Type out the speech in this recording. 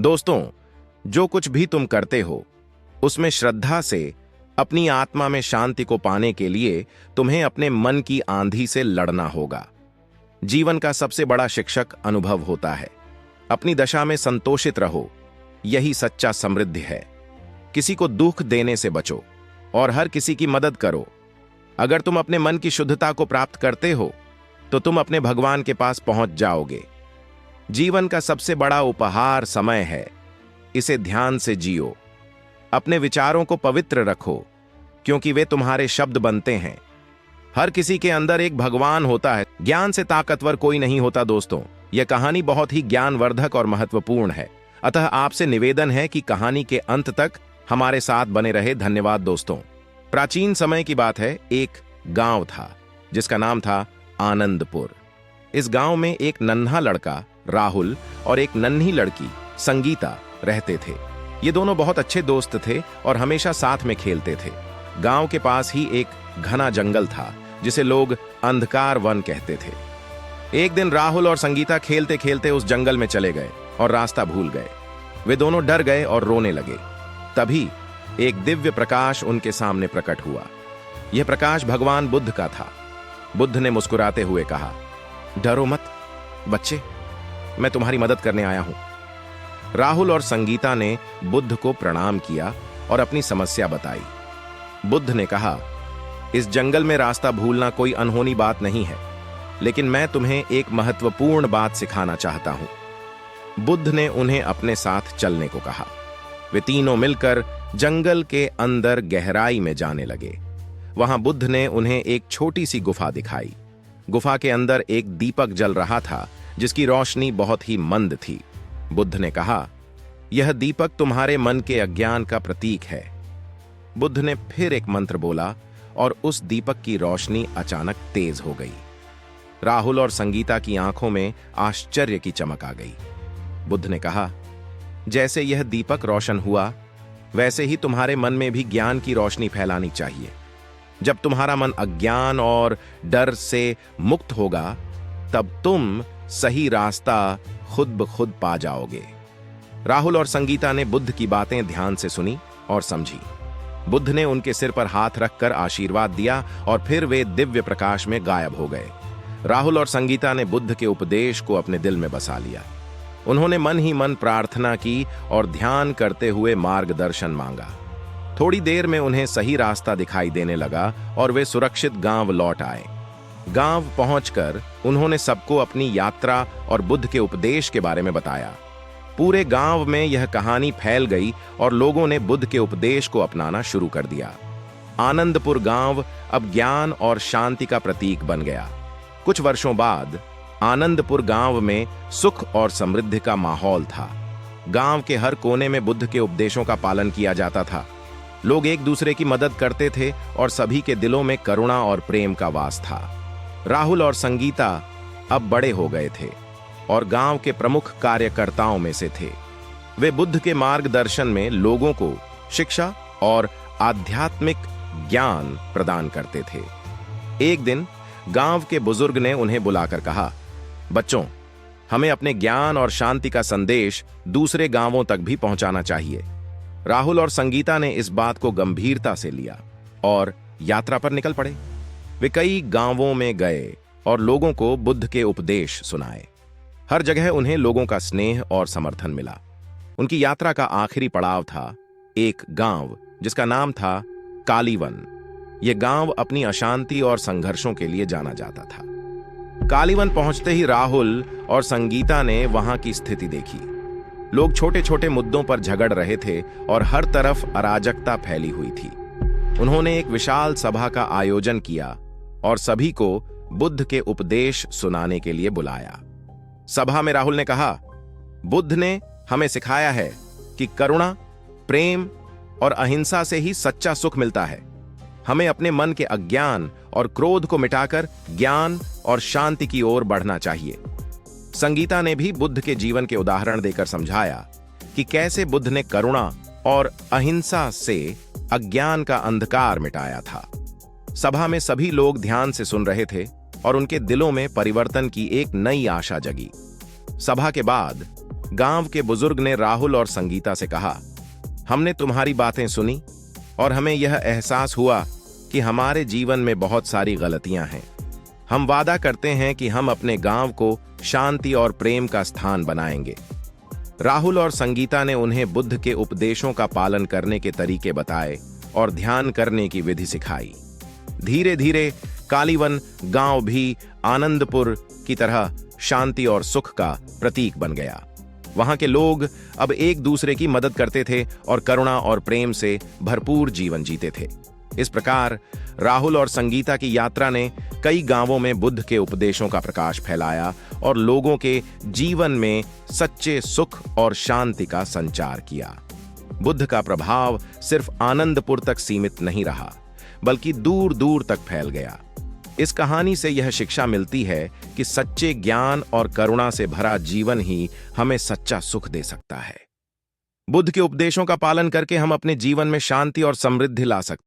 दोस्तों, जो कुछ भी तुम करते हो उसमें श्रद्धा से अपनी आत्मा में शांति को पाने के लिए तुम्हें अपने मन की आंधी से लड़ना होगा। जीवन का सबसे बड़ा शिक्षक अनुभव होता है। अपनी दशा में संतोषित रहो, यही सच्चा समृद्धि है। किसी को दुख देने से बचो और हर किसी की मदद करो। अगर तुम अपने मन की शुद्धता को प्राप्त करते हो तो तुम अपने भगवान के पास पहुंच जाओगे। जीवन का सबसे बड़ा उपहार समय है, इसे ध्यान से जियो। अपने विचारों को पवित्र रखो, क्योंकि वे तुम्हारे शब्द बनते हैं। हर किसी के अंदर एक भगवान होता है। ज्ञान से ताकतवर कोई नहीं होता। दोस्तों, यह कहानी बहुत ही ज्ञानवर्धक और महत्वपूर्ण है, अतः आपसे निवेदन है कि कहानी के अंत तक हमारे साथ बने रहे। धन्यवाद दोस्तों। प्राचीन समय की बात है। एक गांव था जिसका नाम था आनंदपुर। इस गांव में एक नन्हा लड़का राहुल और एक नन्ही लड़की संगीता रहते थे। ये दोनों बहुत अच्छे दोस्त थे और हमेशा साथ में खेलते थे। गांव के पास ही एक घना जंगल था जिसे लोग अंधकार वन कहते थे। एक दिन राहुल और संगीता खेलते खेलते उस जंगल में चले गए और रास्ता भूल गए। वे दोनों डर गए और रोने लगे। तभी एक दिव्य प्रकाश उनके सामने प्रकट हुआ। यह प्रकाश भगवान बुद्ध का था। बुद्ध ने मुस्कुराते हुए कहा, डरो मत बच्चे, मैं तुम्हारी मदद करने आया हूं। राहुल और संगीता ने बुद्ध को प्रणाम किया और अपनी समस्या बताई। बुद्ध ने कहा, इस जंगल में रास्ता भूलना कोई अनहोनी बात नहीं है, लेकिन मैं तुम्हें एक महत्वपूर्ण बात सिखाना चाहता हूं। बुद्ध ने उन्हें अपने साथ चलने को कहा। वे तीनों मिलकर जंगल के अंदर गहराई में जाने लगे। वहां बुद्ध ने उन्हें एक छोटी सी गुफा दिखाई। गुफा के अंदर एक दीपक जल रहा था जिसकी रोशनी बहुत ही मंद थी। बुद्ध ने कहा, यह दीपक तुम्हारे मन के अज्ञान का प्रतीक है। बुद्ध ने फिर एक मंत्र बोला और उस दीपक की रोशनी अचानक तेज हो गई। राहुल और संगीता की आंखों में आश्चर्य की चमक आ गई। बुद्ध ने कहा, जैसे यह दीपक रोशन हुआ, वैसे ही तुम्हारे मन में भी ज्ञान की रोशनी फैलानी चाहिए। जब तुम्हारा मन अज्ञान और डर से मुक्त होगा, तब तुम सही रास्ता खुद ब खुद पा जाओगे। राहुल और संगीता ने बुद्ध की बातें ध्यान से सुनी और समझी। बुद्ध ने उनके सिर पर हाथ रखकर आशीर्वाद दिया और फिर वे दिव्य प्रकाश में गायब हो गए। राहुल और संगीता ने बुद्ध के उपदेश को अपने दिल में बसा लिया। उन्होंने मन ही मन प्रार्थना की और ध्यान करते हुए मार्गदर्शन मांगा। थोड़ी देर में उन्हें सही रास्ता दिखाई देने लगा और वे सुरक्षित गांव लौट आए। गांव पहुंचकर उन्होंने सबको अपनी यात्रा और बुद्ध के उपदेश के बारे में बताया। पूरे गांव में यह कहानी फैल गई और लोगों ने बुद्ध के उपदेश को अपनाना शुरू कर दिया। आनंदपुर गांव अब ज्ञान और शांति का प्रतीक बन गया। कुछ वर्षों बाद आनंदपुर गांव में सुख और समृद्धि का माहौल था। गांव के हर कोने में बुद्ध के उपदेशों का पालन किया जाता था। लोग एक दूसरे की मदद करते थे और सभी के दिलों में करुणा और प्रेम का वास था। राहुल और संगीता अब बड़े हो गए थे और गांव के प्रमुख कार्यकर्ताओं में से थे। वे बुद्ध के मार्गदर्शन में लोगों को शिक्षा और आध्यात्मिक ज्ञान प्रदान करते थे। एक दिन गांव के बुजुर्ग ने उन्हें बुलाकर कहा, बच्चों, हमें अपने ज्ञान और शांति का संदेश दूसरे गांवों तक भी पहुंचाना चाहिए। राहुल और संगीता ने इस बात को गंभीरता से लिया और यात्रा पर निकल पड़े। वे कई गांवों में गए और लोगों को बुद्ध के उपदेश सुनाए। हर जगह उन्हें लोगों का स्नेह और समर्थन मिला। उनकी यात्रा का आखिरी पड़ाव था एक गांव जिसका नाम था कालीवन। यह गांव अपनी अशांति और संघर्षों के लिए जाना जाता था। कालीवन पहुंचते ही राहुल और संगीता ने वहां की स्थिति देखी। लोग छोटे छोटे मुद्दों पर झगड़ रहे थे और हर तरफ अराजकता फैली हुई थी। उन्होंने एक विशाल सभा का आयोजन किया और सभी को बुद्ध के उपदेश सुनाने के लिए बुलाया। सभा में राहुल ने कहा, बुद्ध ने हमें सिखाया है कि करुणा, प्रेम और अहिंसा से ही सच्चा सुख मिलता है। हमें अपने मन के अज्ञान और क्रोध को मिटाकर ज्ञान और शांति की ओर बढ़ना चाहिए। संगीता ने भी बुद्ध के जीवन के उदाहरण देकर समझाया कि कैसे बुद्ध ने करुणा और अहिंसा से अज्ञान का अंधकार मिटाया था। सभा में सभी लोग ध्यान से सुन रहे थे और उनके दिलों में परिवर्तन की एक नई आशा जगी। सभा के बाद गांव के बुजुर्ग ने राहुल और संगीता से कहा, हमने तुम्हारी बातें सुनी और हमें यह एहसास हुआ कि हमारे जीवन में बहुत सारी गलतियां हैं। हम वादा करते हैं कि हम अपने गांव को शांति और प्रेम का स्थान बनाएंगे। राहुल और संगीता ने उन्हें बुद्ध के उपदेशों का पालन करने के तरीके बताए और ध्यान करने की विधि सिखाई। धीरे धीरे कालीवन गांव भी आनंदपुर की तरह शांति और सुख का प्रतीक बन गया। वहां के लोग अब एक दूसरे की मदद करते थे और करुणा और प्रेम से भरपूर जीवन जीते थे। इस प्रकार राहुल और संगीता की यात्रा ने कई गांवों में बुद्ध के उपदेशों का प्रकाश फैलाया और लोगों के जीवन में सच्चे सुख और शांति का संचार किया। बुद्ध का प्रभाव सिर्फ आनंदपुर तक सीमित नहीं रहा, बल्कि दूर दूर तक फैल गया। इस कहानी से यह शिक्षा मिलती है कि सच्चे ज्ञान और करुणा से भरा जीवन ही हमें सच्चा सुख दे सकता है। बुद्ध के उपदेशों का पालन करके हम अपने जीवन में शांति और समृद्धि ला सकते हैं।